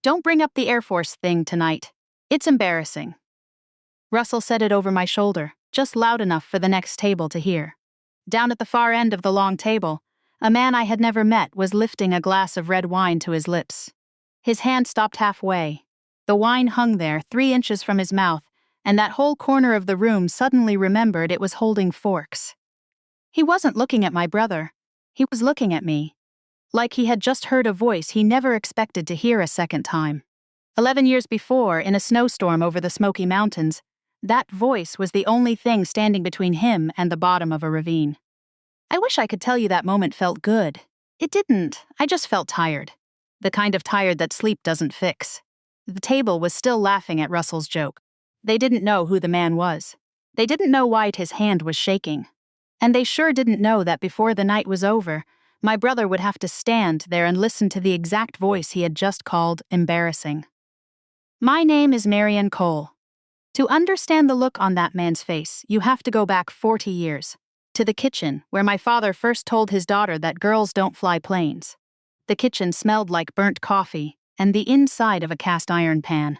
Don't bring up the Air Force thing tonight. It's embarrassing. Russell said it over my shoulder, just loud enough for the next table to hear. Down at the far end of the long table, a man I had never met was lifting a glass of red wine to his lips. His hand stopped halfway. The wine hung there 3 inches from his mouth, and that whole corner of the room suddenly remembered it was holding forks. He wasn't looking at my brother. He was looking at me. Like he had just heard a voice he never expected to hear a second time. 11 years before, in a snowstorm over the Smoky Mountains, that voice was the only thing standing between him and the bottom of a ravine. I wish I could tell you that moment felt good. It didn't. I just felt tired. The kind of tired that sleep doesn't fix. The table was still laughing at Russell's joke. They didn't know who the man was. They didn't know why his hand was shaking. And they sure didn't know that before the night was over, my brother would have to stand there and listen to the exact voice he had just called embarrassing. My name is Marion Cole. To understand the look on that man's face, you have to go back 40 years. To the kitchen, where my father first told his daughter that girls don't fly planes. The kitchen smelled like burnt coffee and the inside of a cast iron pan.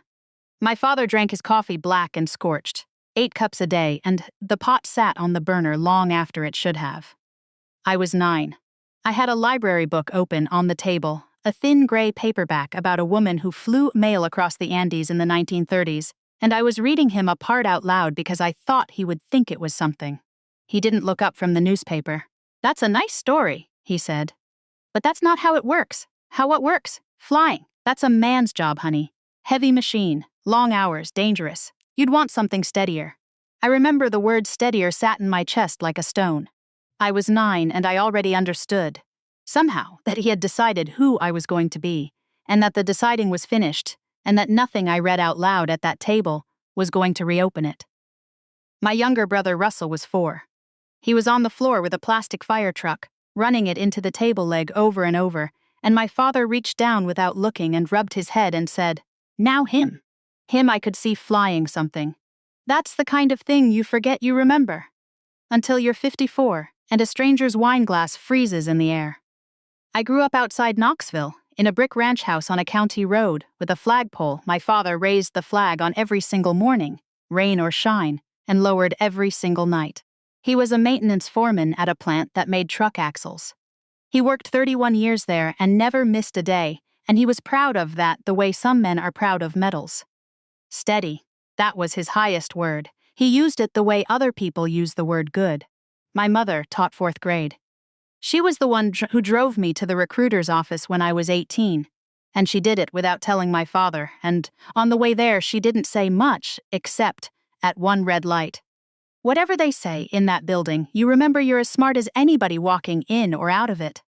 My father drank his coffee black and scorched, 8 cups a day, and the pot sat on the burner long after it should have. I was 9. I had a library book open on the table, a thin gray paperback about a woman who flew mail across the Andes in the 1930s, and I was reading him a part out loud because I thought he would think it was something. He didn't look up from the newspaper. "That's a nice story," he said. "But that's not how it works. How it works? Flying. That's a man's job, honey. Heavy machine, long hours, dangerous. You'd want something steadier." I remember the word steadier sat in my chest like a stone. I was 9 and I already understood, somehow, that he had decided who I was going to be, and that the deciding was finished, and that nothing I read out loud at that table was going to reopen it. My younger brother Russell was 4. He was on the floor with a plastic fire truck, running it into the table leg over and over, and my father reached down without looking and rubbed his head and said, "Now him." Him I could see flying something. That's the kind of thing you forget you remember. Until you're 54, and a stranger's wine glass freezes in the air. I grew up outside Knoxville, in a brick ranch house on a county road, with a flagpole. My father raised the flag on every single morning, rain or shine, and lowered every single night. He was a maintenance foreman at a plant that made truck axles. He worked 31 years there and never missed a day, and he was proud of that the way some men are proud of medals. Steady. That was his highest word. He used it the way other people use the word good. My mother taught 4th grade. She was the one who drove me to the recruiter's office when I was 18, and she did it without telling my father, and on the way there she didn't say much except at one red light. Whatever they say in that building, you remember you're as smart as anybody walking in or out of it.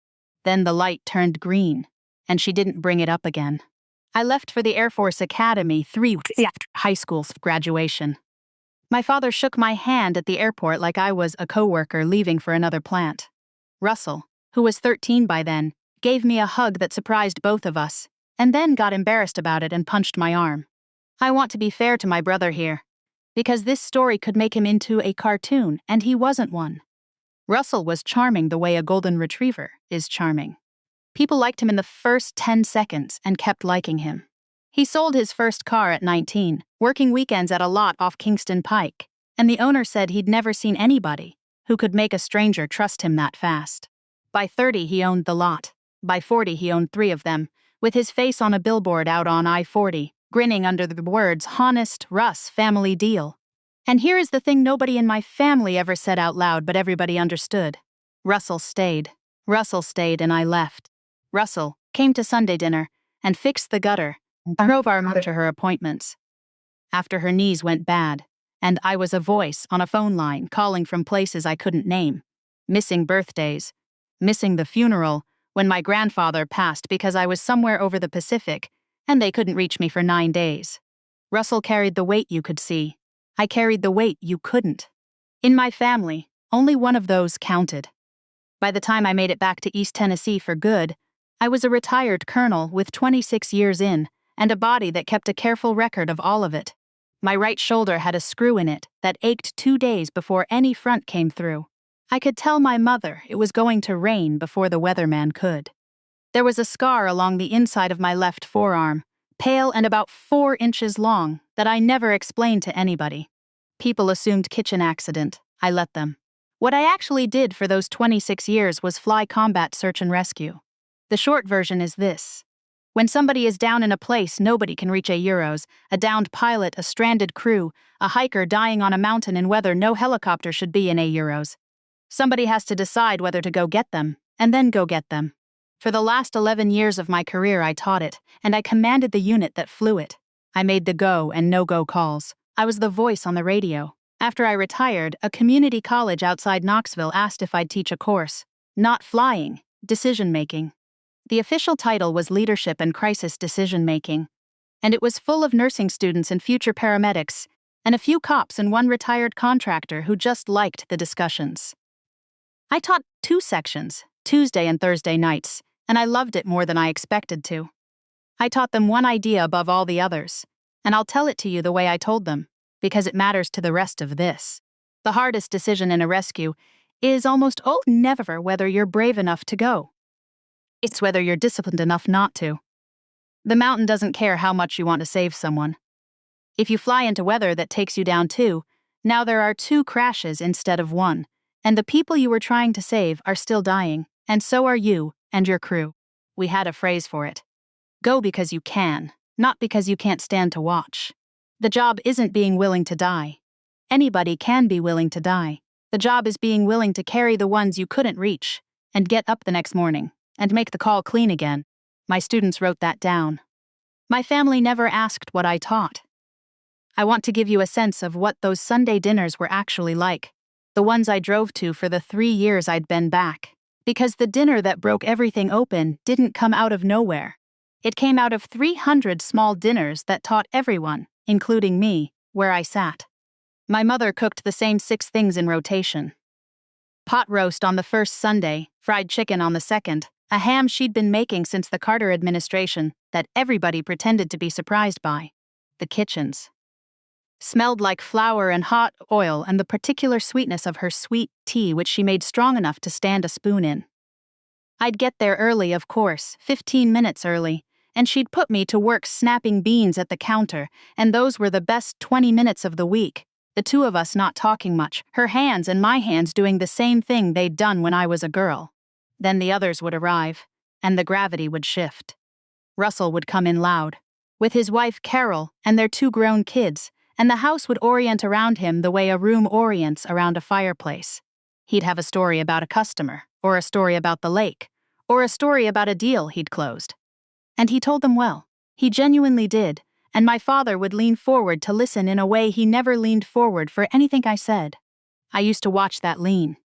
Then the light turned green, and she didn't bring it up again. I left for the Air Force Academy 3 weeks after high school's graduation. My father shook my hand at the airport like I was a coworker leaving for another plant. Russell, who was 13 by then, gave me a hug that surprised both of us, and then got embarrassed about it and punched my arm. I want to be fair to my brother here, because this story could make him into a cartoon, and he wasn't one. Russell was charming the way a golden retriever is charming. People liked him in the first 10 seconds and kept liking him. He sold his first car at 19, working weekends at a lot off Kingston Pike, and the owner said he'd never seen anybody who could make a stranger trust him that fast. By 30, he owned the lot. By 40, he owned 3 of them, with his face on a billboard out on I-40, grinning under the words, "Honest Russ Family Deal." And here is the thing nobody in my family ever said out loud, but everybody understood. Russell stayed. Russell stayed and I left. Russell came to Sunday dinner and fixed the gutter, drove our mother to her appointments. After her knees went bad, and I was a voice on a phone line calling from places I couldn't name, missing birthdays, missing the funeral when my grandfather passed because I was somewhere over the Pacific, and they couldn't reach me for 9 days. Russell carried the weight you could see. I carried the weight you couldn't. In my family, only one of those counted. By the time I made it back to East Tennessee for good, I was a retired colonel with 26 years in, and a body that kept a careful record of all of it. My right shoulder had a screw in it that ached 2 days before any front came through. I could tell my mother it was going to rain before the weatherman could. There was a scar along the inside of my left forearm, pale and about 4 inches long, that I never explained to anybody. People assumed kitchen accident. I let them. What I actually did for those 26 years was fly combat search and rescue. The short version is this. When somebody is down in a place nobody can reach a downed pilot, a stranded crew, a hiker dying on a mountain in weather no helicopter should be in euros. Somebody has to decide whether to go get them, and then go get them. For the last 11 years of my career I taught it, and I commanded the unit that flew it. I made the go and no-go calls. I was the voice on the radio. After I retired, a community college outside Knoxville asked if I'd teach a course. Not flying, decision-making. The official title was Leadership and Crisis Decision-Making, and it was full of nursing students and future paramedics, and a few cops and one retired contractor who just liked the discussions. I taught 2 sections, Tuesday and Thursday nights, and I loved it more than I expected to. I taught them one idea above all the others, and I'll tell it to you the way I told them, because it matters to the rest of this. The hardest decision in a rescue is almost never whether you're brave enough to go. It's whether you're disciplined enough not to. The mountain doesn't care how much you want to save someone. If you fly into weather that takes you down too, now there are 2 crashes instead of 1, and the people you were trying to save are still dying, and so are you and your crew. We had a phrase for it. Go because you can, not because you can't stand to watch. The job isn't being willing to die. Anybody can be willing to die. The job is being willing to carry the ones you couldn't reach, and get up the next morning, and make the call clean again. My students wrote that down. My family never asked what I taught. I want to give you a sense of what those Sunday dinners were actually like, the ones I drove to for the 3 years I'd been back. Because the dinner that broke everything open didn't come out of nowhere. It came out of 300 small dinners that taught everyone, including me, where I sat. My mother cooked the same 6 things in rotation. Pot roast on the first Sunday, fried chicken on the second, a ham she'd been making since the Carter administration that everybody pretended to be surprised by. The kitchens smelled like flour and hot oil and the particular sweetness of her sweet tea which she made strong enough to stand a spoon in. I'd get there early, of course, 15 minutes early, and she'd put me to work snapping beans at the counter, and those were the best 20 minutes of the week, the 2 of us not talking much, her hands and my hands doing the same thing they'd done when I was a girl. Then the others would arrive, and the gravity would shift. Russell would come in loud, with his wife Carol and their 2 grown kids, and the house would orient around him the way a room orients around a fireplace. He'd have a story about a customer, or a story about the lake, or a story about a deal he'd closed. And he told them well. He genuinely did, and my father would lean forward to listen in a way he never leaned forward for anything I said. I used to watch that lean.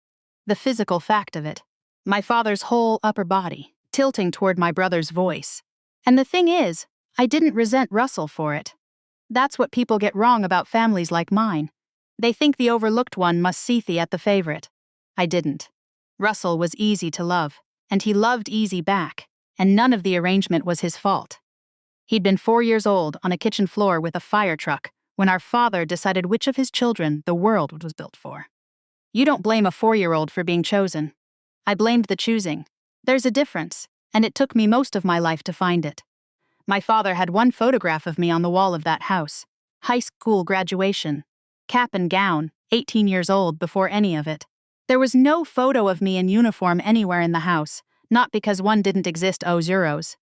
The physical fact of it. My father's whole upper body, tilting toward my brother's voice. And the thing is, I didn't resent Russell for it. That's what people get wrong about families like mine. They think the overlooked one must see the at the favorite. I didn't. Russell was easy to love, and he loved easy back, and none of the arrangement was his fault. He'd been 4 years old on a kitchen floor with a fire truck when our father decided which of his children the world was built for. You don't blame a 4-year-old for being chosen. I blamed the choosing. There's a difference, and it took me most of my life to find it. My father had one photograph of me on the wall of that house. High school graduation. Cap and gown, 18 years old before any of it. There was no photo of me in uniform anywhere in the house, not because one didn't exist zeros.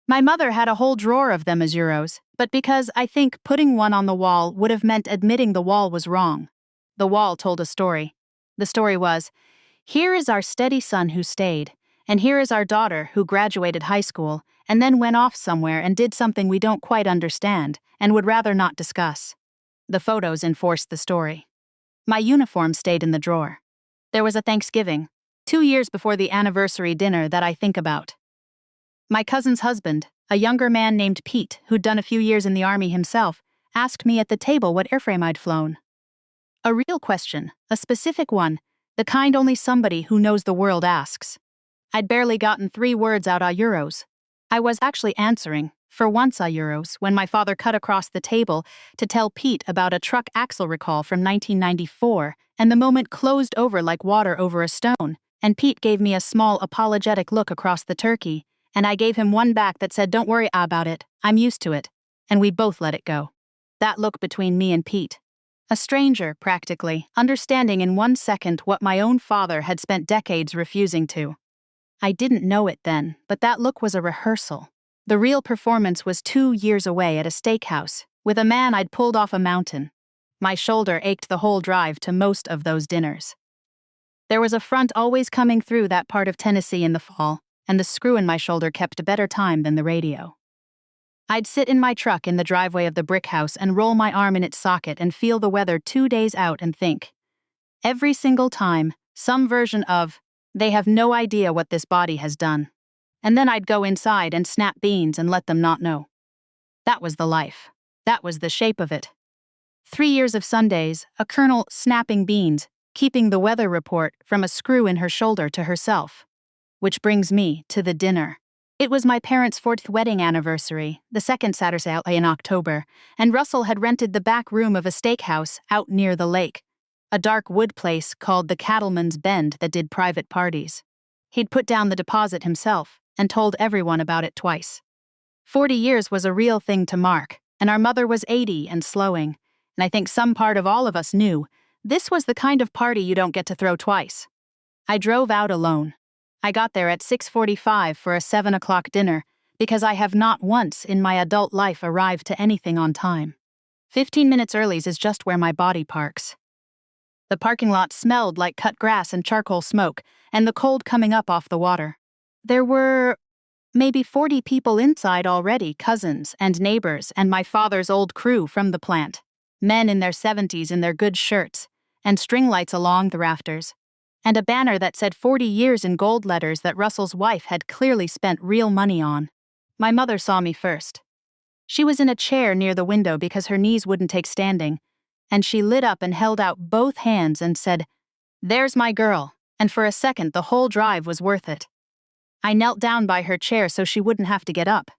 My mother had a whole drawer of them zeros, but because I think putting one on the wall would have meant admitting the wall was wrong. The wall told a story. The story was, here is our steady son who stayed, and here is our daughter who graduated high school and then went off somewhere and did something we don't quite understand and would rather not discuss. The photos enforced the story. My uniform stayed in the drawer. There was a Thanksgiving, 2 years before the anniversary dinner that I think about. My cousin's husband, a younger man named Pete, who'd done a few years in the army himself, asked me at the table what airframe I'd flown. A real question, a specific one, the kind only somebody who knows the world asks. I'd barely gotten 3 words out euros. I was actually answering, for once euros, when my father cut across the table to tell Pete about a truck axle recall from 1994, and the moment closed over like water over a stone, and Pete gave me a small apologetic look across the turkey, and I gave him one back that said, don't worry about it, I'm used to it, and we both let it go. That look between me and Pete. A stranger, practically, understanding in 1 second what my own father had spent decades refusing to. I didn't know it then, but that look was a rehearsal. The real performance was 2 years away at a steakhouse, with a man I'd pulled off a mountain. My shoulder ached the whole drive to most of those dinners. There was a front always coming through that part of Tennessee in the fall, and the screw in my shoulder kept a better time than the radio. I'd sit in my truck in the driveway of the brick house and roll my arm in its socket and feel the weather 2 days out and think. Every single time, some version of, they have no idea what this body has done. And then I'd go inside and snap beans and let them not know. That was the life. That was the shape of it. 3 years of Sundays, a colonel snapping beans, keeping the weather report from a screw in her shoulder to herself. Which brings me to the dinner. It was my parents' 4th wedding anniversary, the second Saturday in October, and Russell had rented the back room of a steakhouse out near the lake, a dark wood place called the Cattleman's Bend that did private parties. He'd put down the deposit himself and told everyone about it twice. 40 years was a real thing to mark, and our mother was 80 and slowing, and I think some part of all of us knew this was the kind of party you don't get to throw twice. I drove out alone. I got there at 6:45 for a 7 o'clock dinner because I have not once in my adult life arrived to anything on time. 15 minutes early is just where my body parks. The parking lot smelled like cut grass and charcoal smoke, and the cold coming up off the water. There were maybe 40 people inside already, cousins and neighbors and my father's old crew from the plant. Men in their 70s in their good shirts, and string lights along the rafters. And a banner that said 40 years in gold letters that Russell's wife had clearly spent real money on. My mother saw me first. She was in a chair near the window because her knees wouldn't take standing, and she lit up and held out both hands and said, "There's my girl," and for a second the whole drive was worth it. I knelt down by her chair so she wouldn't have to get up.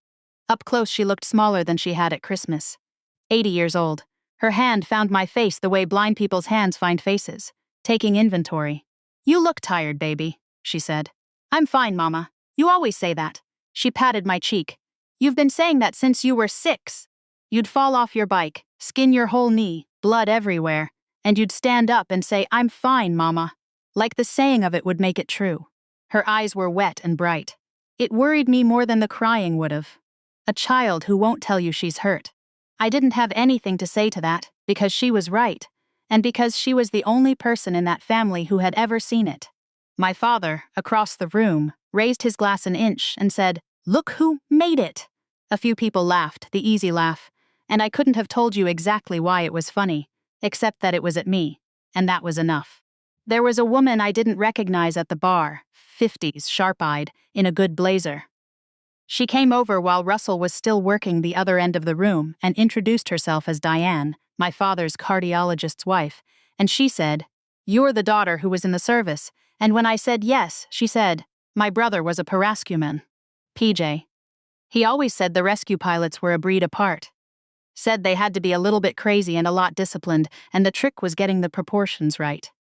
Up close she looked smaller than she had at Christmas. 80 years old. Her hand found my face the way blind people's hands find faces, taking inventory. "You look tired, baby," she said. "I'm fine, Mama. You always say that." She patted my cheek. "You've been saying that since you were 6. You'd fall off your bike, skin your whole knee, blood everywhere, and you'd stand up and say, 'I'm fine, Mama.' Like the saying of it would make it true." Her eyes were wet and bright. It worried me more than the crying would have. A child who won't tell you she's hurt. I didn't have anything to say to that, because she was right, and because she was the only person in that family who had ever seen it. My father, across the room, raised his glass an inch and said, "Look who made it!" A few people laughed, the easy laugh, and I couldn't have told you exactly why it was funny, except that it was at me, and that was enough. There was a woman I didn't recognize at the bar, 50s, sharp-eyed, in a good blazer. She came over while Russell was still working the other end of the room and introduced herself as Diane, my father's cardiologist's wife, and she said, "You're the daughter who was in the service," and when I said yes, she said, "My brother was a parascueman." PJ. He always said the rescue pilots were a breed apart. Said they had to be a little bit crazy and a lot disciplined, and the trick was getting the proportions right.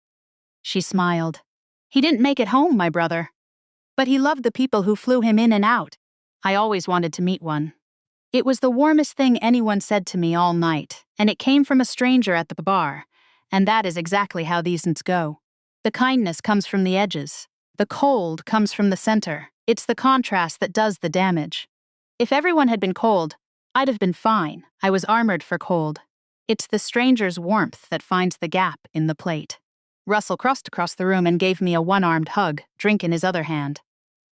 She smiled. "He didn't make it home, my brother. But he loved the people who flew him in and out. I always wanted to meet one." It was the warmest thing anyone said to me all night, and it came from a stranger at the bar, and that is exactly how these things go. The kindness comes from the edges. The cold comes from the center. It's the contrast that does the damage. If everyone had been cold, I'd have been fine. I was armored for cold. It's the stranger's warmth that finds the gap in the plate. Russell crossed across the room and gave me a one-armed hug, drink in his other hand.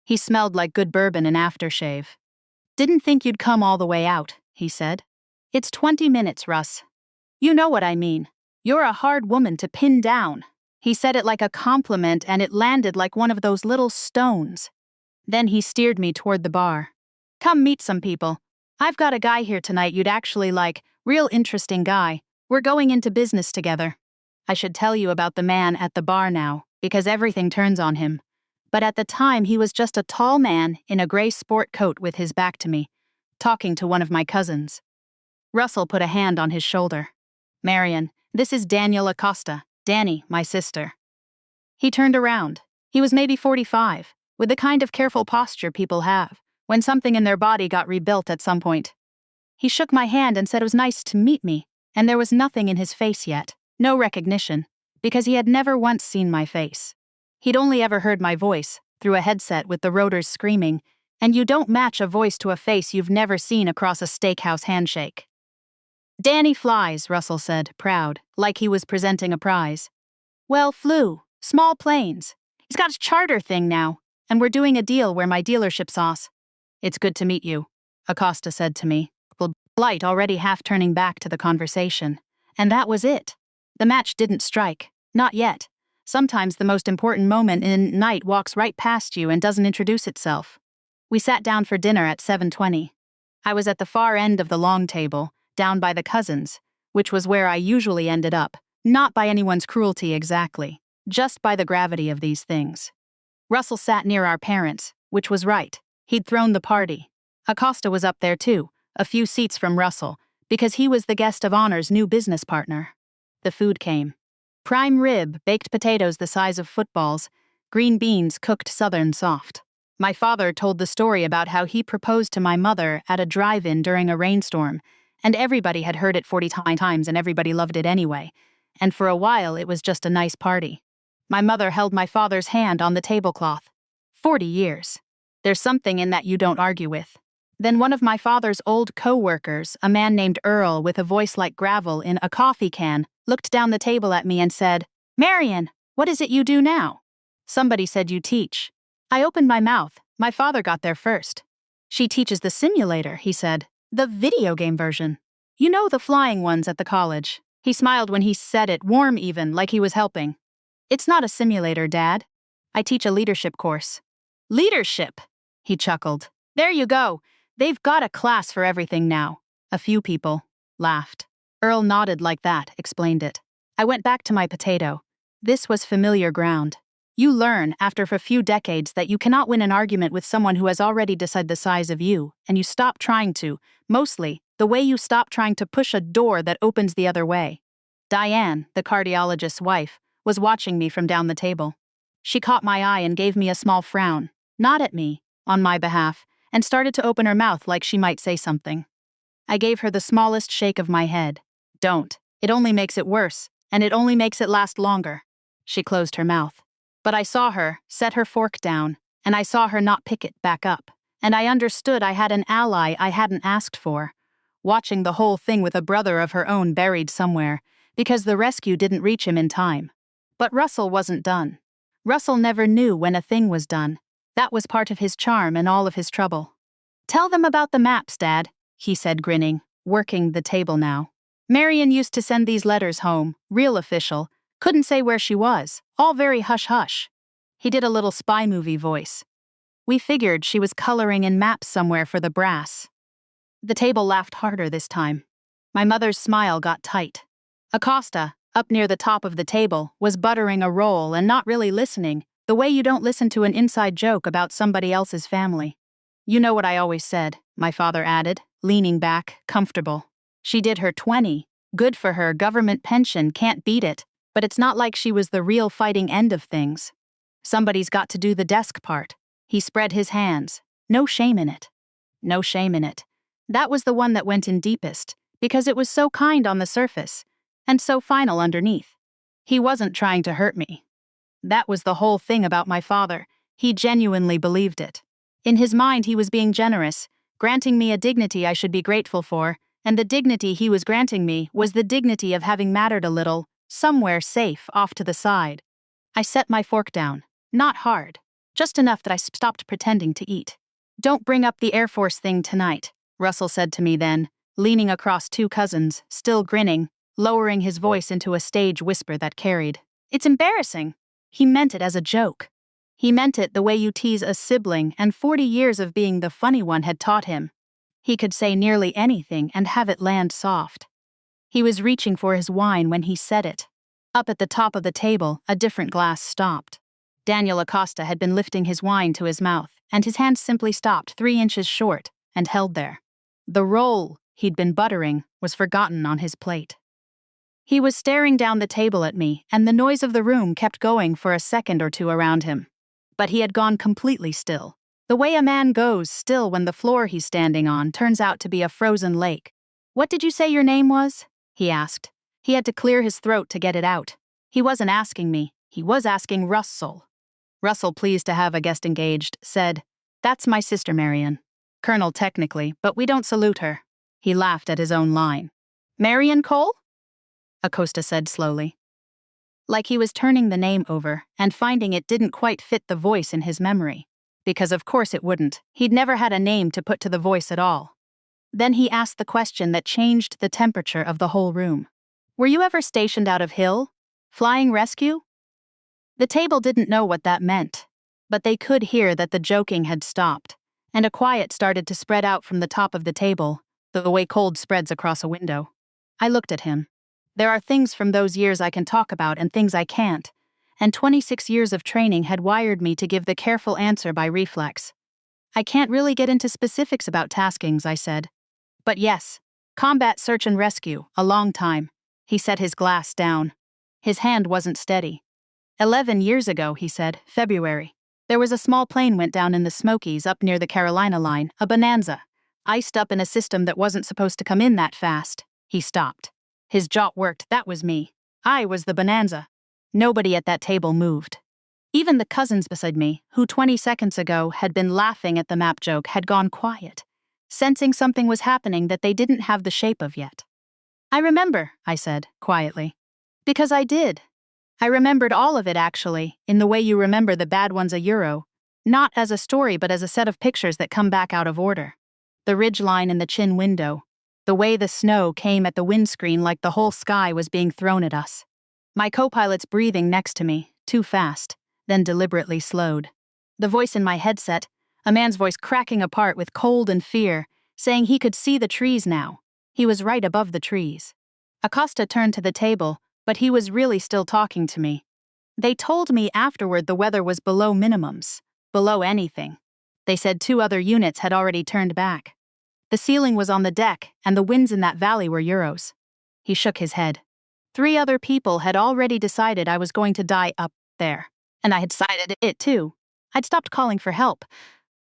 He smelled like good bourbon and aftershave. "Didn't think you'd come all the way out," he said. "It's 20 minutes, Russ. You know what I mean. You're a hard woman to pin down." He said it like a compliment and it landed like one of those little stones. Then he steered me toward the bar. "Come meet some people. I've got a guy here tonight you'd actually like, real interesting guy. We're going into business together." I should tell you about the man at the bar now, because everything turns on him. But at the time he was just a tall man in a gray sport coat with his back to me, talking to one of my cousins. Russell put a hand on his shoulder. "Marion, this is Daniel Acosta, Danny, my sister." He turned around. He was maybe 45, with the kind of careful posture people have when something in their body got rebuilt at some point. He shook my hand and said it was nice to meet me, and there was nothing in his face yet, no recognition, because he had never once seen my face. He'd only ever heard my voice, through a headset with the rotors screaming, and you don't match a voice to a face you've never seen across a steakhouse handshake. "Danny flies," Russell said, proud, like he was presenting a prize. "Well, flew. Small planes. He's got a charter thing now, and we're doing a deal where my dealership's sauce." "It's good to meet you," Acosta said to me, polite, already half turning back to the conversation. And that was it. The match didn't strike. Not yet. Sometimes the most important moment in night walks right past you and doesn't introduce itself. We sat down for dinner at 7:20. I was at the far end of the long table, down by the cousins, which was where I usually ended up, not by anyone's cruelty exactly, just by the gravity of these things. Russell sat near our parents, which was right. He'd thrown the party. Acosta was up there too, a few seats from Russell, because he was the guest of honor's new business partner. The food came. Prime rib, baked potatoes the size of footballs, green beans cooked southern soft. My father told the story about how he proposed to my mother at a drive-in during a rainstorm, and everybody had heard it 40 times and everybody loved it anyway, and for a while it was just a nice party. My mother held my father's hand on the tablecloth. 40 years. There's something in that you don't argue with. Then one of my father's old co-workers, a man named Earl with a voice like gravel in a coffee can, looked down the table at me and said, "Marion, what is it you do now?" "Somebody said you teach." I opened my mouth. My father got there first. "She teaches the simulator," he said. "The video game version. You know, the flying ones at the college." He smiled when he said it, warm even, like he was helping. "It's not a simulator, Dad. I teach a leadership course." "Leadership?" He chuckled. "There you go. They've got a class for everything now." A few people laughed. Earl nodded like that, explained it. I went back to my potato. This was familiar ground. You learn, after a few decades, that you cannot win an argument with someone who has already decided the size of you, and you stop trying to, mostly, the way you stop trying to push a door that opens the other way. Diane, the cardiologist's wife, was watching me from down the table. She caught my eye and gave me a small frown, not at me, on my behalf, and started to open her mouth like she might say something. I gave her the smallest shake of my head. "Don't. It only makes it worse, and it only makes it last longer." She closed her mouth. But I saw her set her fork down, and I saw her not pick it back up, and I understood I had an ally I hadn't asked for, watching the whole thing with a brother of her own buried somewhere, because the rescue didn't reach him in time. But Russell wasn't done. Russell never knew when a thing was done. That was part of his charm and all of his trouble. "Tell them about the maps, Dad," he said, grinning, working the table now. "Marion used to send these letters home, real official, couldn't say where she was, all very hush-hush." He did a little spy movie voice. "We figured she was coloring in maps somewhere for the brass." The table laughed harder this time. My mother's smile got tight. Acosta, up near the top of the table, was buttering a roll and not really listening, the way you don't listen to an inside joke about somebody else's family. "You know what I always said," my father added, leaning back, comfortable. "She did her 20. Good for her, government pension, can't beat it. But it's not like she was the real fighting end of things. Somebody's got to do the desk part." He spread his hands. "No shame in it. No shame in it." That was the one that went in deepest, because it was so kind on the surface, and so final underneath. He wasn't trying to hurt me. That was the whole thing about my father. He genuinely believed it. In his mind he was being generous, granting me a dignity I should be grateful for, and the dignity he was granting me was the dignity of having mattered a little, somewhere safe off to the side. I set my fork down. Not hard. Just enough that I stopped pretending to eat. "Don't bring up the Air Force thing tonight," Russell said to me then, leaning across two cousins, still grinning, lowering his voice into a stage whisper that carried. "It's embarrassing." He meant it as a joke. He meant it the way you tease a sibling, and 40 years of being the funny one had taught him. He could say nearly anything and have it land soft. He was reaching for his wine when he said it. Up at the top of the table, a different glass stopped. Daniel Acosta had been lifting his wine to his mouth, and his hand simply stopped 3 inches short and held there. The roll he'd been buttering was forgotten on his plate. He was staring down the table at me, and the noise of the room kept going for a second or two around him. But he had gone completely still. The way a man goes still when the floor he's standing on turns out to be a frozen lake. "What did you say your name was?" he asked. He had to clear his throat to get it out. He wasn't asking me, he was asking Russell. Russell, pleased to have a guest engaged, said, "That's my sister Marion. Colonel technically, but we don't salute her." He laughed at his own line. "Marion Cole?" Acosta said slowly. Like he was turning the name over and finding it didn't quite fit the voice in his memory. Because of course it wouldn't. He'd never had a name to put to the voice at all. Then he asked the question that changed the temperature of the whole room. "Were you ever stationed out of Hill? Flying rescue?" The table didn't know what that meant, but they could hear that the joking had stopped, and a quiet started to spread out from the top of the table, the way cold spreads across a window. I looked at him. There are things from those years I can talk about and things I can't, and 26 years of training had wired me to give the careful answer by reflex. "I can't really get into specifics about taskings," I said. "But yes, combat search and rescue, a long time." He set his glass down. His hand wasn't steady. 11 years ago, he said, February. There was a small plane went down in the Smokies up near the Carolina line, a Bonanza. Iced up in a system that wasn't supposed to come in that fast. He stopped. His jaw worked. That was me. I was the Bonanza. Nobody at that table moved. Even the cousins beside me, who 20 seconds ago had been laughing at the map joke, had gone quiet, sensing something was happening that they didn't have the shape of yet. "I remember," I said, quietly. "Because I did. I remembered all of it actually, in the way you remember the bad ones a Euro. Not as a story but as a set of pictures that come back out of order. The ridgeline in the chin window. The way the snow came at the windscreen like the whole sky was being thrown at us. My co-pilot's breathing next to me, too fast, then deliberately slowed. The voice in my headset, a man's voice cracking apart with cold and fear, saying he could see the trees now. He was right above the trees. Acosta turned to the table, but he was really still talking to me. They told me afterward the weather was below minimums, below anything. They said 2 other units had already turned back. The ceiling was on the deck, and the winds in that valley were Euros. He shook his head. 3 other people had already decided I was going to die up there, and I had decided it too. I'd stopped calling for help.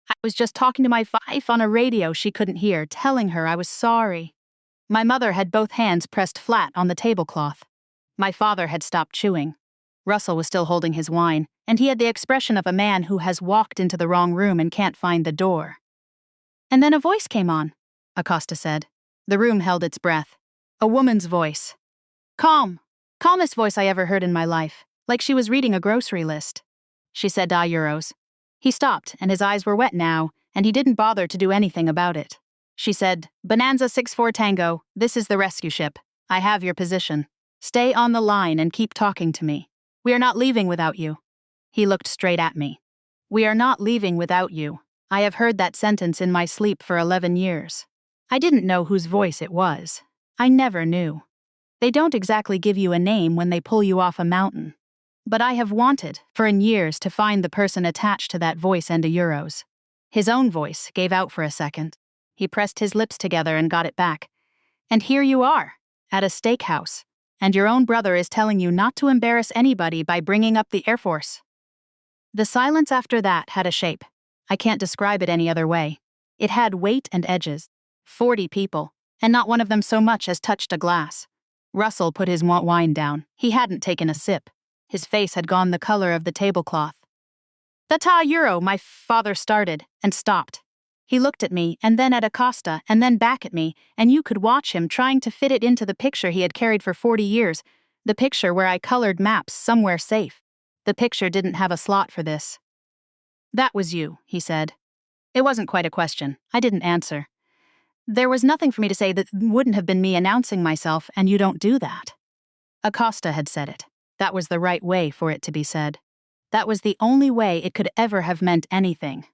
I was just talking to my wife on a radio she couldn't hear, telling her I was sorry. My mother had both hands pressed flat on the tablecloth. My father had stopped chewing. Russell was still holding his wine, and he had the expression of a man who has walked into the wrong room and can't find the door. "And then a voice came on," Acosta said. The room held its breath. A woman's voice. Calm. Calmest voice I ever heard in my life, like she was reading a grocery list. She said €. He stopped, and his eyes were wet now, and he didn't bother to do anything about it. She said, "Bonanza 64 Tango, this is the rescue ship. I have your position. Stay on the line and keep talking to me. We are not leaving without you." He looked straight at me. "We are not leaving without you." I have heard that sentence in my sleep for 11 years. I didn't know whose voice it was. I never knew. They don't exactly give you a name when they pull you off a mountain. But I have wanted, for years, to find the person attached to that voice and €. His own voice gave out for a second. He pressed his lips together and got it back. "And here you are, at a steakhouse, and your own brother is telling you not to embarrass anybody by bringing up the Air Force." The silence after that had a shape. I can't describe it any other way. It had weight and edges. 40 people, and not one of them so much as touched a glass. Russell put his wine down. He hadn't taken a sip. His face had gone the color of the tablecloth. "That's a Euro," my father started, and stopped. He looked at me, and then at Acosta, and then back at me, and you could watch him trying to fit it into the picture he had carried for 40 years, the picture where I colored maps somewhere safe. The picture didn't have a slot for this. "That was you," he said. It wasn't quite a question. I didn't answer. There was nothing for me to say that wouldn't have been me announcing myself, and you don't do that. Acosta had said it. That was the right way for it to be said. That was the only way it could ever have meant anything.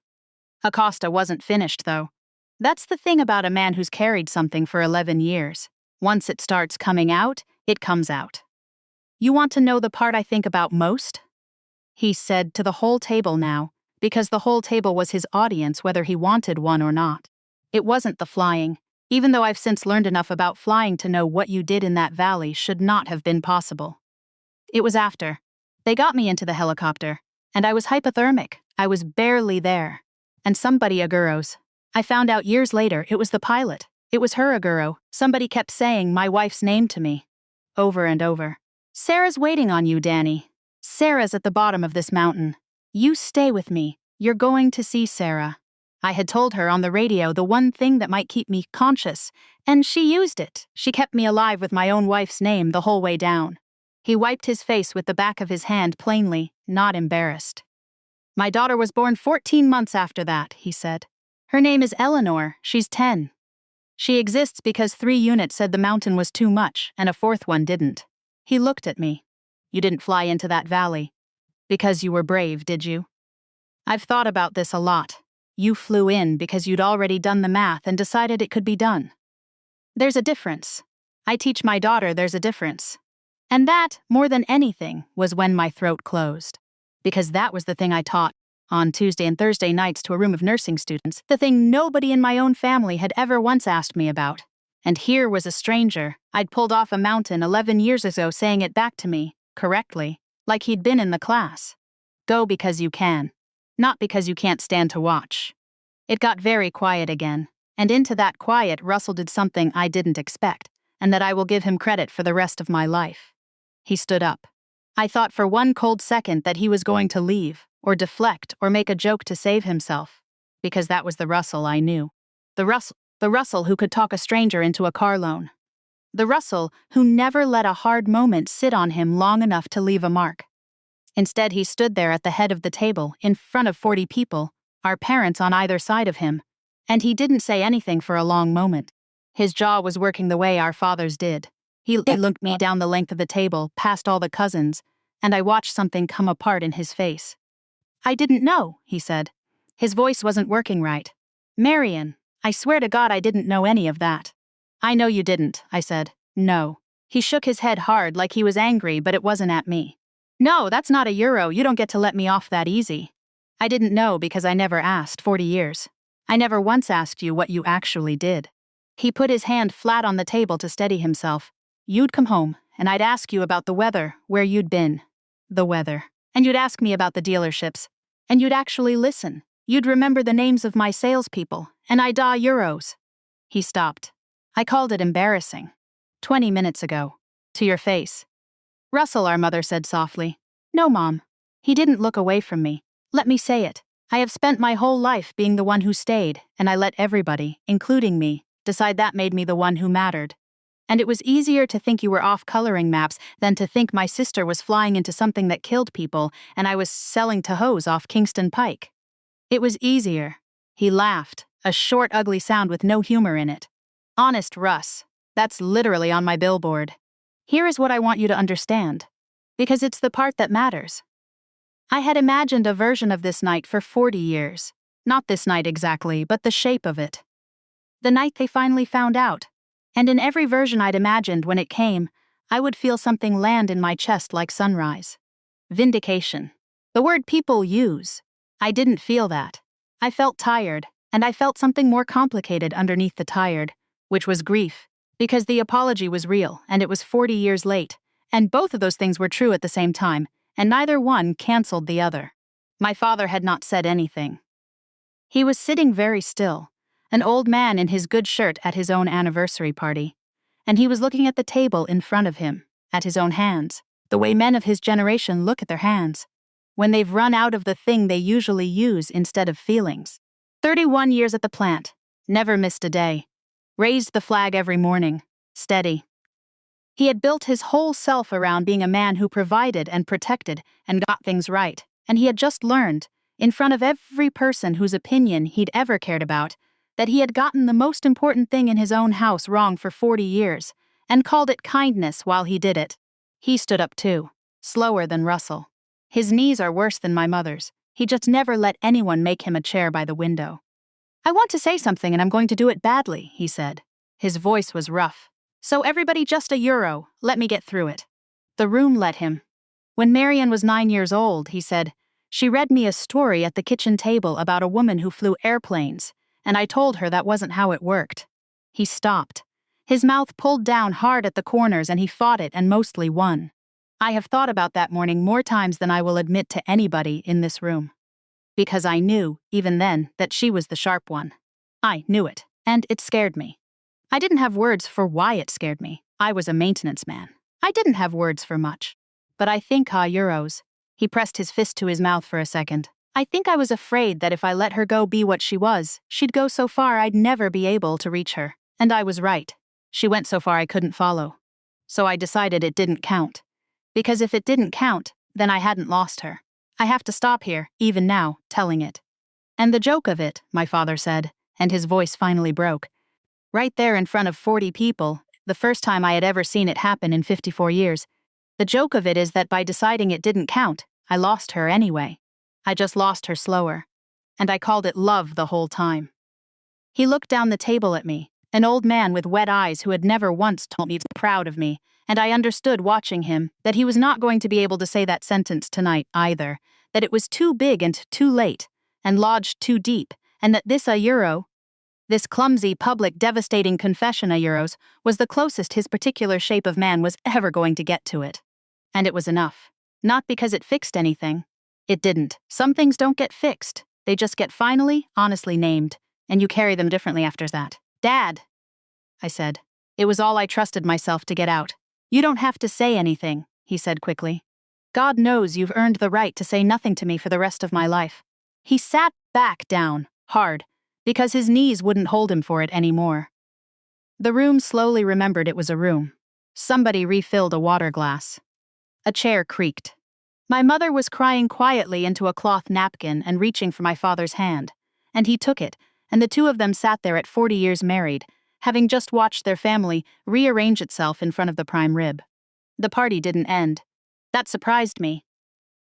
Acosta wasn't finished, though. That's the thing about a man who's carried something for 11 years. Once it starts coming out, it comes out. "You want to know the part I think about most?" He said to the whole table now, because the whole table was his audience whether he wanted one or not. It wasn't the flying, even though I've since learned enough about flying to know what you did in that valley should not have been possible. It was after. They got me into the helicopter, and I was hypothermic. I was barely there. And somebody Aguro's. I found out years later it was the pilot. It was her Aguro. Somebody kept saying my wife's name to me. Over and over. Sarah's waiting on you, Danny. Sarah's at the bottom of this mountain. You stay with me. You're going to see Sarah. I had told her on the radio the one thing that might keep me conscious, and she used it. She kept me alive with my own wife's name the whole way down. He wiped his face with the back of his hand plainly, not embarrassed. My daughter was born 14 months after that, he said. Her name is Eleanor. She's 10. She exists because 3 units said the mountain was too much, and a 4th one didn't. He looked at me. You didn't fly into that valley. Because you were brave, did you? I've thought about this a lot. You flew in because you'd already done the math and decided it could be done. There's a difference. I teach my daughter there's a difference. And that, more than anything, was when my throat closed. Because that was the thing I taught on Tuesday and Thursday nights to a room of nursing students, the thing nobody in my own family had ever once asked me about. And here was a stranger I'd pulled off a mountain 11 years ago saying it back to me, correctly, like he'd been in the class. Go because you can. Not because you can't stand to watch. It got very quiet again, and into that quiet Russell did something I didn't expect, and that I will give him credit for the rest of my life. He stood up. I thought for one cold second that he was going to leave, or deflect, or make a joke to save himself, because that was the Russell I knew. The Russell who could talk a stranger into a car loan. The Russell who never let a hard moment sit on him long enough to leave a mark. Instead, he stood there at the head of the table, in front of 40 people, our parents on either side of him, and he didn't say anything for a long moment. His jaw was working the way our fathers did. He looked me down the length of the table, past all the cousins, and I watched something come apart in his face. I didn't know, he said. His voice wasn't working right. Marion, I swear to God I didn't know any of that. I know you didn't, I said. No. He shook his head hard like he was angry, but it wasn't at me. No, that's not a euro. You don't get to let me off that easy. I didn't know because I never asked 40 years. I never once asked you what you actually did. He put his hand flat on the table to steady himself. You'd come home, and I'd ask you about the weather, where you'd been. The weather. And you'd ask me about the dealerships. And you'd actually listen. You'd remember the names of my salespeople, and I'd da euros. He stopped. I called it embarrassing. 20 minutes ago. To your face. Russell, our mother said softly. No, Mom. He didn't look away from me. Let me say it. I have spent my whole life being the one who stayed, and I let everybody, including me, decide that made me the one who mattered. And it was easier to think you were off coloring maps than to think my sister was flying into something that killed people and I was selling Tahoes off Kingston Pike. It was easier. He laughed, a short, ugly sound with no humor in it. Honest, Russ. That's literally on my billboard. Here is what I want you to understand. Because it's the part that matters. I had imagined a version of this night for 40 years. Not this night exactly, but the shape of it. The night they finally found out. And in every version I'd imagined when it came, I would feel something land in my chest like sunrise. Vindication. The word people use. I didn't feel that. I felt tired, and I felt something more complicated underneath the tired, which was grief, because the apology was real, and it was 40 years late, and both of those things were true at the same time, and neither one canceled the other. My father had not said anything. He was sitting very still, an old man in his good shirt at his own anniversary party, and he was looking at the table in front of him, at his own hands, the way men of his generation look at their hands, when they've run out of the thing they usually use instead of feelings. 31 years at the plant, never missed a day, raised the flag every morning, steady. He had built his whole self around being a man who provided and protected and got things right, and he had just learned, in front of every person whose opinion he'd ever cared about, that he had gotten the most important thing in his own house wrong for 40 years, and called it kindness while he did it. He stood up too, slower than Russell. His knees are worse than my mother's. He just never let anyone make him a chair by the window. I want to say something and I'm going to do it badly, he said. His voice was rough. So everybody just a euro, let me get through it. The room let him. When Marion was 9 years old, he said, she read me a story at the kitchen table about a woman who flew airplanes, and I told her that wasn't how it worked. He stopped. His mouth pulled down hard at the corners and he fought it and mostly won. I have thought about that morning more times than I will admit to anybody in this room. because I knew, even then, that she was the sharp one. I knew it, and it scared me. I didn't have words for why it scared me. I was a maintenance man. I didn't have words for much. But I think, euros. He pressed his fist to his mouth for a second. I think I was afraid that if I let her go be what she was, she'd go so far I'd never be able to reach her. And I was right. She went so far I couldn't follow. So I decided it didn't count. Because if it didn't count, then I hadn't lost her. I have to stop here, even now, telling it. And the joke of it, my father said, and his voice finally broke. Right there in front of 40 people, the first time I had ever seen it happen in 54 years. The joke of it is that by deciding it didn't count, I lost her anyway. I just lost her slower. And I called it love the whole time. He looked down the table at me, an old man with wet eyes who had never once told me he was proud of me, and I understood watching him that he was not going to be able to say that sentence tonight either, that it was too big and too late, and lodged too deep, and that this this clumsy, public, devastating confession euros, was the closest his particular shape of man was ever going to get to it. And it was enough. Not because it fixed anything. It didn't. Some things don't get fixed. They just get finally, honestly named, and you carry them differently after that. Dad, I said. It was all I trusted myself to get out. You don't have to say anything, he said quickly. God knows you've earned the right to say nothing to me for the rest of my life. He sat back down, hard, because his knees wouldn't hold him for it anymore. The room slowly remembered it was a room. Somebody refilled a water glass. A chair creaked. My mother was crying quietly into a cloth napkin and reaching for my father's hand, and he took it, and the two of them sat there at 40 years married, having just watched their family rearrange itself in front of the prime rib. The party didn't end. That surprised me.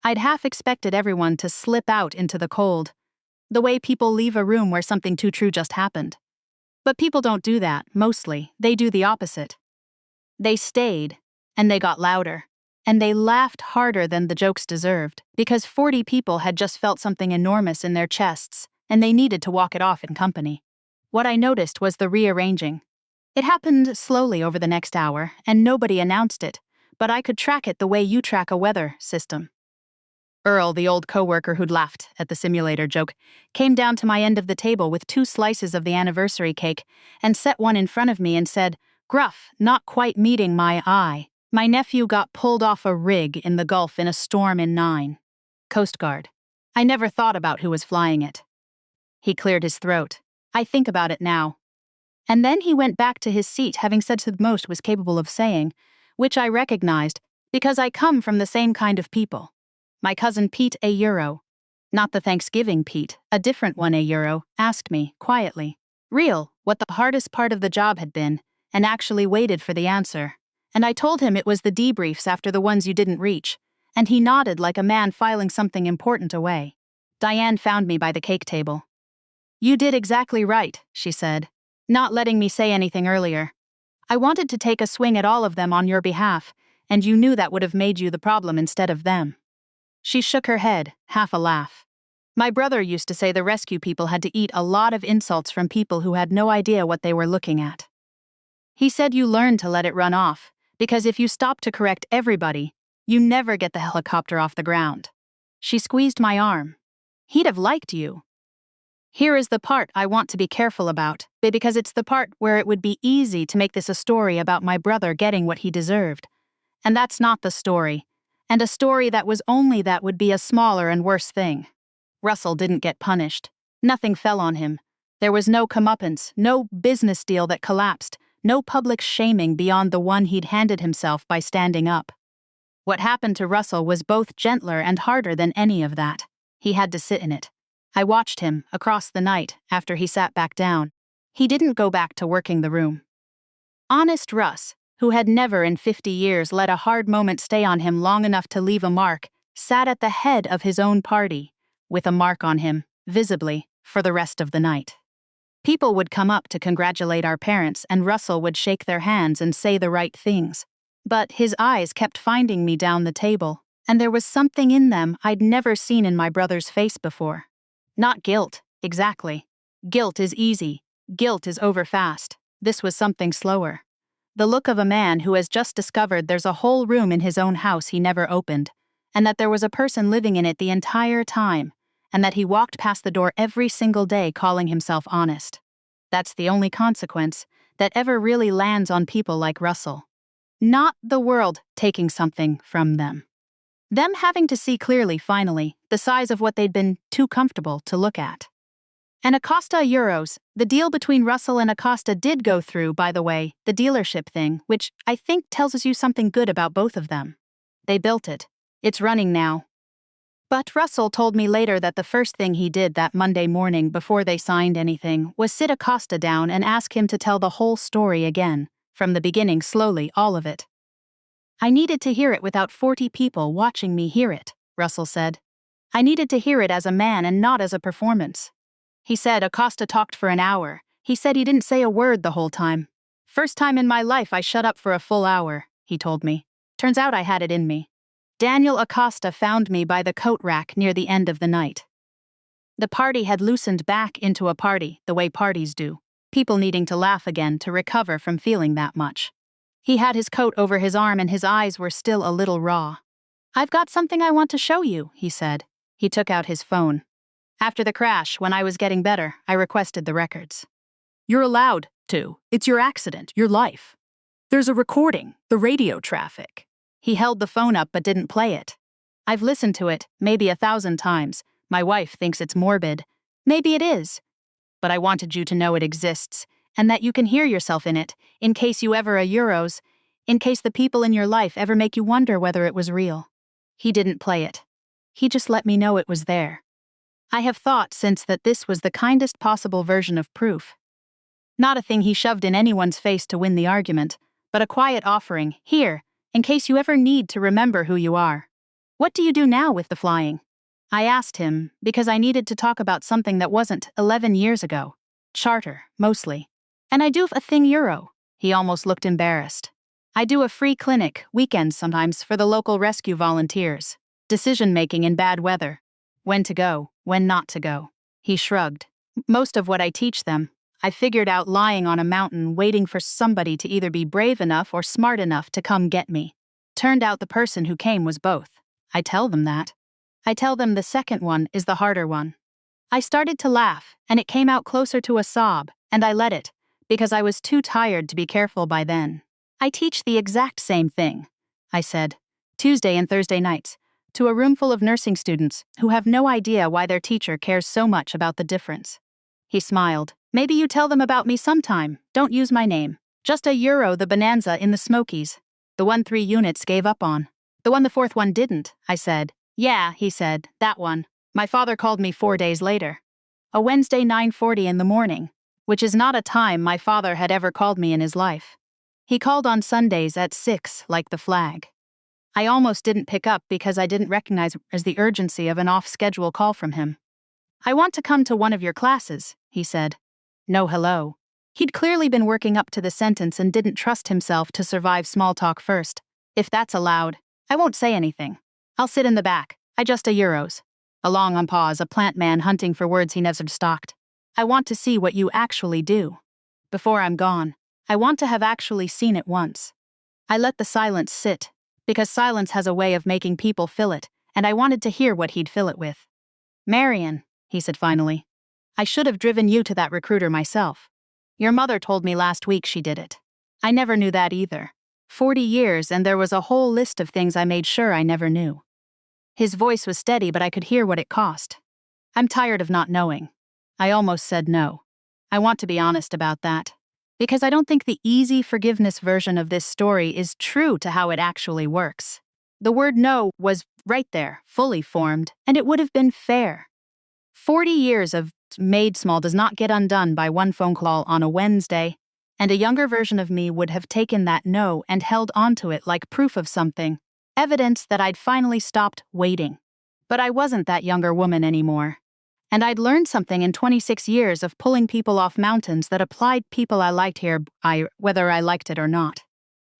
I'd half expected everyone to slip out into the cold, the way people leave a room where something too true just happened. But people don't do that, mostly. They do the opposite. They stayed, and they got louder, and they laughed harder than the jokes deserved, because 40 people had just felt something enormous in their chests, and they needed to walk it off in company. What I noticed was the rearranging. It happened slowly over the next hour, and nobody announced it, but I could track it the way you track a weather system. Earl, the old coworker who'd laughed at the simulator joke, came down to my end of the table with 2 slices of the anniversary cake and set one in front of me and said, gruff, not quite meeting my eye. My nephew got pulled off a rig in the Gulf in a storm in 9. Coast Guard. I never thought about who was flying it. He cleared his throat. I think about it now. And then he went back to his seat, having said the most was capable of saying, which I recognized because I come from the same kind of people. My cousin Pete Euro, not the Thanksgiving Pete, a different one Euro, asked me, quietly, real, what the hardest part of the job had been, and actually waited for the answer. And I told him it was the debriefs after the ones you didn't reach, and he nodded like a man filing something important away. Diane found me by the cake table. You did exactly right, she said, not letting me say anything earlier. I wanted to take a swing at all of them on your behalf, and you knew that would have made you the problem instead of them. She shook her head, half a laugh. My brother used to say the rescue people had to eat a lot of insults from people who had no idea what they were looking at. He said you learned to let it run off, because if you stop to correct everybody, you never get the helicopter off the ground. She squeezed my arm. He'd have liked you. Here is the part I want to be careful about, because it's the part where it would be easy to make this a story about my brother getting what he deserved. And that's not the story. And a story that was only that would be a smaller and worse thing. Russell didn't get punished. Nothing fell on him. There was no comeuppance, no business deal that collapsed, no public shaming beyond the one he'd handed himself by standing up. What happened to Russell was both gentler and harder than any of that. He had to sit in it. I watched him, across the night, after he sat back down. He didn't go back to working the room. Honest Russ, who had never in 50 years let a hard moment stay on him long enough to leave a mark, sat at the head of his own party, with a mark on him, visibly, for the rest of the night. People would come up to congratulate our parents, and Russell would shake their hands and say the right things. But his eyes kept finding me down the table, and there was something in them I'd never seen in my brother's face before. Not guilt, exactly. Guilt is easy. Guilt is over fast. This was something slower. The look of a man who has just discovered there's a whole room in his own house he never opened, and that there was a person living in it the entire time, and that he walked past the door every single day calling himself honest. That's the only consequence that ever really lands on people like Russell. Not the world taking something from them. Them having to see clearly, finally, the size of what they'd been too comfortable to look at. And Acosta Euros, the deal between Russell and Acosta did go through, by the way, the dealership thing, which I think tells you something good about both of them. They built it. It's running now. But Russell told me later that the first thing he did that Monday morning before they signed anything was sit Acosta down and ask him to tell the whole story again, from the beginning, slowly, all of it. I needed to hear it without 40 people watching me hear it, Russell said. I needed to hear it as a man and not as a performance. He said Acosta talked for an hour. He said he didn't say a word the whole time. First time in my life I shut up for a full hour, he told me. Turns out I had it in me. Daniel Acosta found me by the coat rack near the end of the night. The party had loosened back into a party, the way parties do, people needing to laugh again to recover from feeling that much. He had his coat over his arm and his eyes were still a little raw. I've got something I want to show you, he said. He took out his phone. After the crash, when I was getting better, I requested the records. You're allowed to. It's your accident, your life. There's a recording, the radio traffic. He held the phone up but didn't play it. I've listened to it, maybe 1,000 times. My wife thinks it's morbid. Maybe it is. But I wanted you to know it exists, and that you can hear yourself in it, in case you ever a Euros, in case the people in your life ever make you wonder whether it was real. He didn't play it. He just let me know it was there. I have thought since that this was the kindest possible version of proof. Not a thing he shoved in anyone's face to win the argument, but a quiet offering, here, in case you ever need to remember who you are. What do you do now with the flying? I asked him, because I needed to talk about something that wasn't 11 years ago. Charter, mostly. And I do a thing Euro. He almost looked embarrassed. I do a free clinic, weekends sometimes, for the local rescue volunteers. Decision-making in bad weather. When to go, when not to go. He shrugged. Most of what I teach them, I figured out lying on a mountain waiting for somebody to either be brave enough or smart enough to come get me. Turned out the person who came was both. I tell them that. I tell them the second one is the harder one. I started to laugh, and it came out closer to a sob, and I let it, because I was too tired to be careful by then. I teach the exact same thing, I said, Tuesday and Thursday nights, to a room full of nursing students who have no idea why their teacher cares so much about the difference. He smiled. Maybe you tell them about me sometime. Don't use my name. Just a Euro, the Bonanza in the Smokies. The one 3 units gave up on. The one the 4th one didn't, I said. Yeah, he said, that one. My father called me 4 days later. A Wednesday 9:40 in the morning, which is not a time my father had ever called me in his life. He called on Sundays at 6, like the flag. I almost didn't pick up because I didn't recognize as the urgency of an off-schedule call from him. I want to come to one of your classes, he said. No hello. He'd clearly been working up to the sentence and didn't trust himself to survive small talk first. If that's allowed, I won't say anything. I'll sit in the back. I just a Euros. Along on pause, a plant man hunting for words he never stalked. I want to see what you actually do. Before I'm gone, I want to have actually seen it once. I let the silence sit, because silence has a way of making people fill it, and I wanted to hear what he'd fill it with. Marion, he said finally. I should have driven you to that recruiter myself. Your mother told me last week she did it. I never knew that either. 40 years and there was a whole list of things I made sure I never knew. His voice was steady, but I could hear what it cost. I'm tired of not knowing. I almost said no. I want to be honest about that. Because I don't think the easy forgiveness version of this story is true to how it actually works. The word no was right there, fully formed, and it would have been fair. 40 years of made small does not get undone by one phone call on a Wednesday, and a younger version of me would have taken that no and held onto it like proof of something, evidence that I'd finally stopped waiting. But I wasn't that younger woman anymore. And I'd learned something in 26 years of pulling people off mountains that applied people I liked here, whether I liked it or not.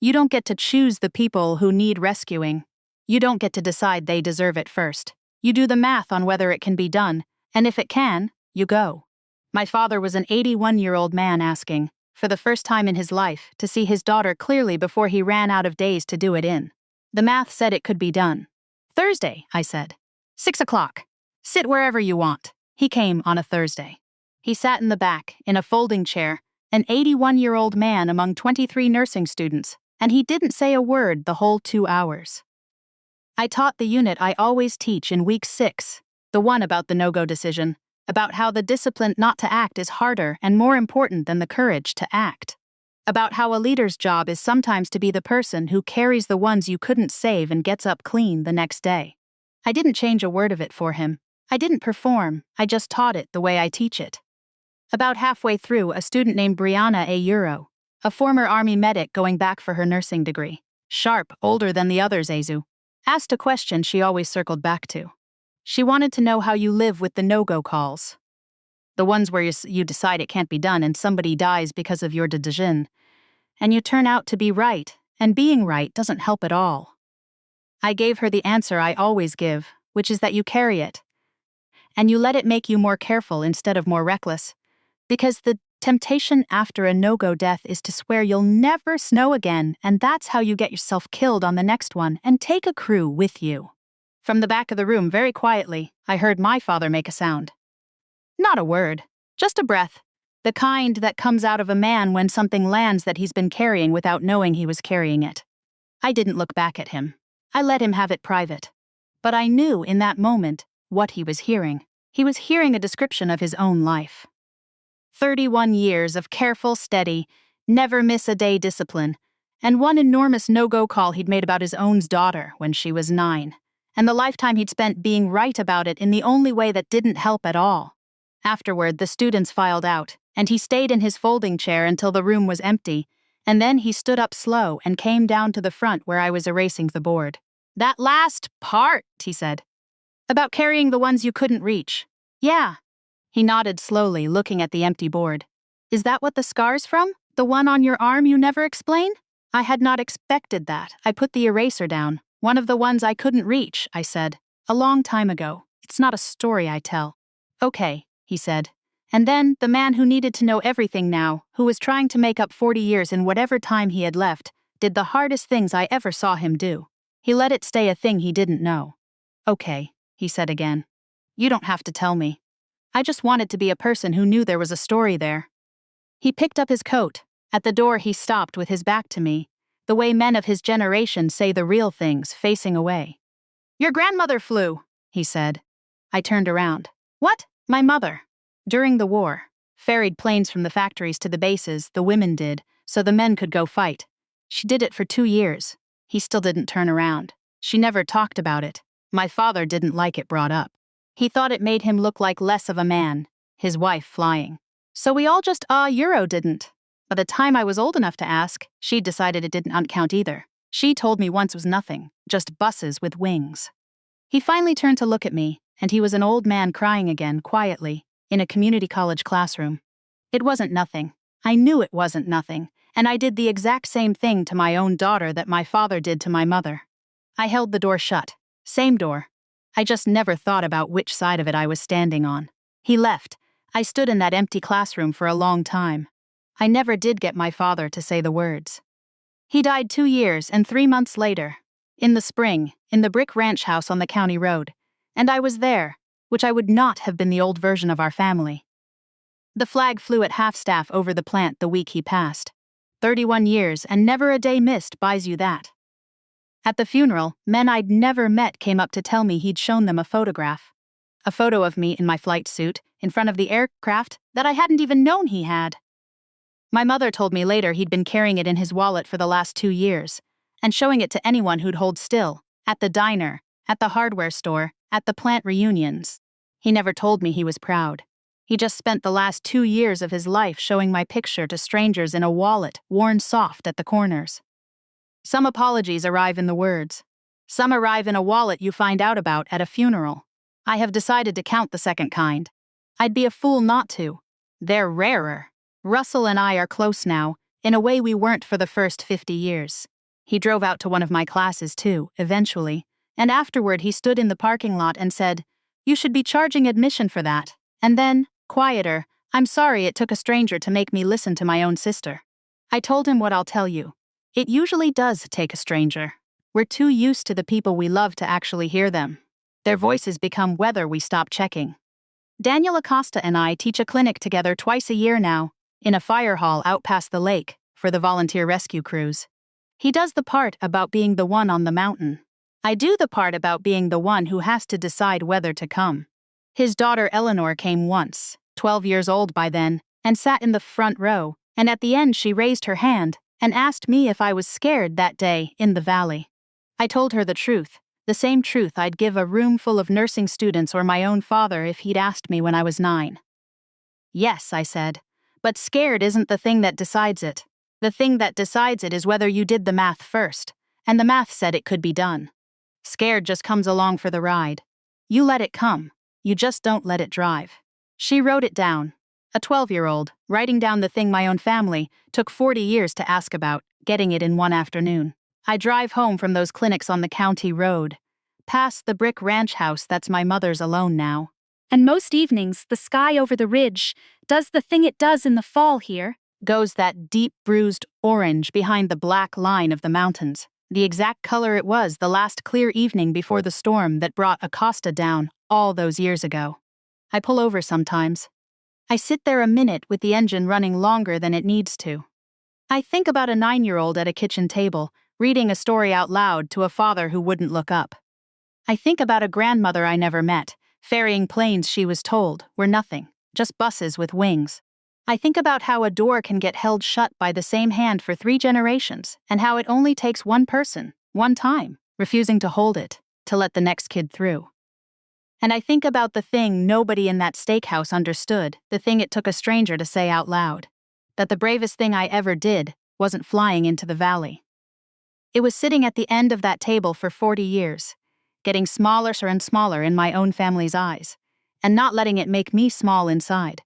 You don't get to choose the people who need rescuing. You don't get to decide they deserve it first. You do the math on whether it can be done, and if it can, you go. My father was an 81-year-old man asking, for the first time in his life, to see his daughter clearly before he ran out of days to do it in. The math said it could be done. Thursday, I said. 6 o'clock. Sit wherever you want. He came on a Thursday. He sat in the back, in a folding chair, an 81-year-old man among 23 nursing students, and he didn't say a word the whole 2 hours. I taught the unit I always teach in week 6, the one about the no-go decision, about how the discipline not to act is harder and more important than the courage to act. About how a leader's job is sometimes to be the person who carries the ones you couldn't save and gets up clean the next day. I didn't change a word of it for him. I didn't perform, I just taught it the way I teach it. About halfway through, a student named Brianna A. Euro, a former Army medic going back for her nursing degree, sharp, older than the others, Azu, asked a question she always circled back to. She wanted to know how you live with the no-go calls. The ones where you decide it can't be done and somebody dies because of your decision, and you turn out to be right, and being right doesn't help at all. I gave her the answer I always give, which is that you carry it. And you let it make you more careful instead of more reckless. Because the temptation after a no-go death is to swear you'll never snow again, and that's how you get yourself killed on the next one and take a crew with you. From the back of the room, very quietly, I heard my father make a sound. Not a word, just a breath. The kind that comes out of a man when something lands that he's been carrying without knowing he was carrying it. I didn't look back at him. I let him have it private. But I knew in that moment what he was hearing. He was hearing a description of his own life. 31 years of careful, steady, never miss a day discipline, and one enormous no-go call he'd made about his own daughter when she was 9, and the lifetime he'd spent being right about it in the only way that didn't help at all. Afterward, the students filed out, and he stayed in his folding chair until the room was empty, and then he stood up slow and came down to the front where I was erasing the board. That last part, he said. About carrying the ones you couldn't reach. Yeah. He nodded slowly, looking at the empty board. Is that what the scar's from? The one on your arm you never explain? I had not expected that. I put the eraser down. One of the ones I couldn't reach, I said. A long time ago. It's not a story I tell. Okay, he said. And then, the man who needed to know everything now, who was trying to make up 40 years in whatever time he had left, did the hardest things I ever saw him do. He let it stay a thing he didn't know. Okay, he said again. You don't have to tell me. I just wanted to be a person who knew there was a story there. He picked up his coat. At the door he stopped with his back to me, the way men of his generation say the real things, facing away. Your grandmother flew, he said. I turned around. What? My mother. During the war, ferried planes from the factories to the bases, the women did, so the men could go fight. She did it for 2 years. He still didn't turn around. She never talked about it. My father didn't like it brought up. He thought it made him look like less of a man, his wife flying. So we all just, Euro didn't. By the time I was old enough to ask, she'd decided it didn't count either. She told me once was nothing, just buses with wings. He finally turned to look at me, and he was an old man crying again, quietly, in a community college classroom. It wasn't nothing. I knew it wasn't nothing, and I did the exact same thing to my own daughter that my father did to my mother. I held the door shut. Same door. I just never thought about which side of it I was standing on. He left. I stood in that empty classroom for a long time. I never did get my father to say the words. He died 2 years and 3 months later, in the spring, in the brick ranch house on the county road, and I was there, which I would not have been the old version of our family. The flag flew at half-staff over the plant the week he passed. 31 years and never a day missed buys you that. At the funeral, men I'd never met came up to tell me he'd shown them a photograph. A photo of me in my flight suit, in front of the aircraft that I hadn't even known he had. My mother told me later he'd been carrying it in his wallet for the last 2 years, and showing it to anyone who'd hold still, at the diner, at the hardware store, at the plant reunions. He never told me he was proud. He just spent the last 2 years of his life showing my picture to strangers in a wallet worn soft at the corners. Some apologies arrive in the words. Some arrive in a wallet you find out about at a funeral. I have decided to count the second kind. I'd be a fool not to. They're rarer. Russell and I are close now, in a way we weren't for the first 50 years. He drove out to one of my classes too, eventually, and afterward he stood in the parking lot and said, "You should be charging admission for that." And then, quieter, "I'm sorry it took a stranger to make me listen to my own sister." I told him what I'll tell you. It usually does take a stranger. We're too used to the people we love to actually hear them. Their voices become whether we stop checking. Daniel Acosta and I teach a clinic together twice a year now, in a fire hall out past the lake, for the volunteer rescue crews. He does the part about being the one on the mountain. I do the part about being the one who has to decide whether to come. His daughter Eleanor came once, 12 years old by then, and sat in the front row, and at the end she raised her hand and asked me if I was scared that day in the valley. I told her the truth, the same truth I'd give a room full of nursing students or my own father if he'd asked me when I was 9. Yes, I said, but scared isn't the thing that decides it. The thing that decides it is whether you did the math first, and the math said it could be done. Scared just comes along for the ride. You let it come, you just don't let it drive. She wrote it down. A 12-year-old, writing down the thing my own family took 40 years to ask about, getting it in one afternoon. I drive home from those clinics on the county road, past the brick ranch house that's my mother's alone now. And most evenings, the sky over the ridge does the thing it does in the fall here. Goes that deep bruised orange behind the black line of the mountains, the exact color it was the last clear evening before the storm that brought Acosta down all those years ago. I pull over sometimes. I sit there a minute with the engine running longer than it needs to. I think about a 9-year-old at a kitchen table, reading a story out loud to a father who wouldn't look up. I think about a grandmother I never met, ferrying planes she was told were nothing, just buses with wings. I think about how a door can get held shut by the same hand for 3 generations, and how it only takes one person, one time, refusing to hold it, to let the next kid through. And I think about the thing nobody in that steakhouse understood, the thing it took a stranger to say out loud. That the bravest thing I ever did wasn't flying into the valley. It was sitting at the end of that table for 40 years, getting smaller and smaller in my own family's eyes, and not letting it make me small inside.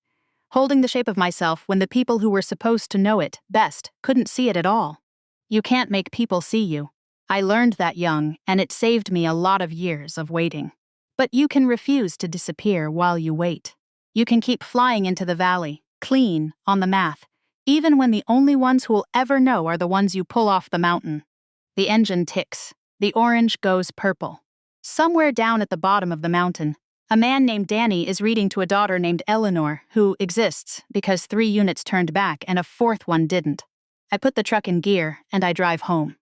Holding the shape of myself when the people who were supposed to know it best couldn't see it at all. You can't make people see you. I learned that young, and it saved me a lot of years of waiting. But you can refuse to disappear while you wait. You can keep flying into the valley, clean, on the math, even when the only ones who'll ever know are the ones you pull off the mountain. The engine ticks. The orange goes purple. Somewhere down at the bottom of the mountain, a man named Danny is reading to a daughter named Eleanor, who exists because 3 units turned back and a 4th one didn't. I put the truck in gear and I drive home.